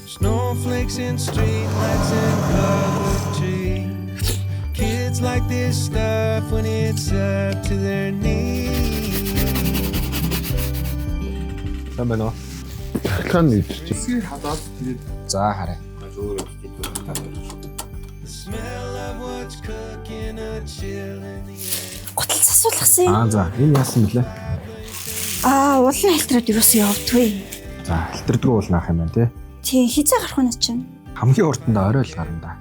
Snowflakes and streetlights and colored trees. Kids like this stuff when it's up to their knees. Самбано. Ахлах нь идэж. Эсгийг хадаад тэгээд За хараа. зүгээр өсдөг таад. The smell of what's cooking, a chill in the air. Готл засуулгасан юм. За энэ яасан блэ? Улын альтраад юусэн явдгүй. За альтердгүй уулнах юм байна тий. Тийм хизээ гарах нь чинь. Хамгийн урданда орой л гарна да.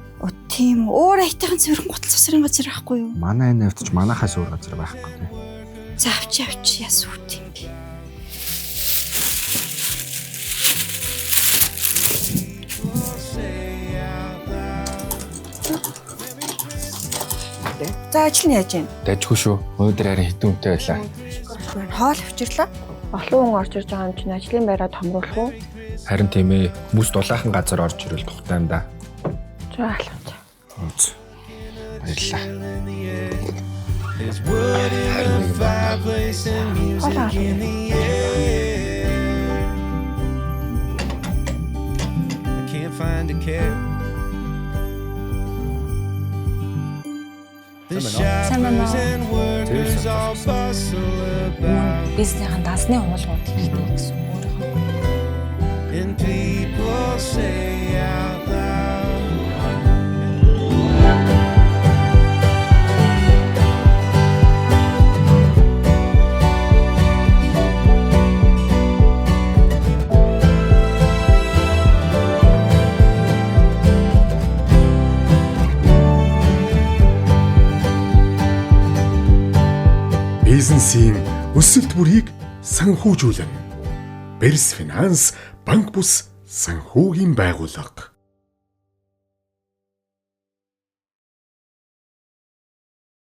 Тийм өөр аятайхан цэвэрхэн готл засрын газар байхгүй юу? Манай энэ навтч манахаас өөр газар байхгүй тий. За авчи яс үт юм би. За ажил нь яаж байна? Дажгүй шүү. Өнөөдөр харин хитэн үнэтэй байлаа. Хоол авчирлаа. Олон хүн орж ирж байгаа юм чинь ажлын байраа томруулах уу? Харин тийм ээ. Хүмүүс дулаахан газар орж ирэл тухтай юм да. За алхам. Үнц. Баярлалаа. There's wood in the fireplace and music in the air. I can't find a care. The shoppers and workers all bustle about. Бизнесийн дасны онгойлгууд хэрэгтэй гэсэн өөрөө. And people say out loud. Бизнесийн өсөлт бүрийг санхүүжүүлнэ. Берс Финанс банк бус санхүүгийн байгууллага.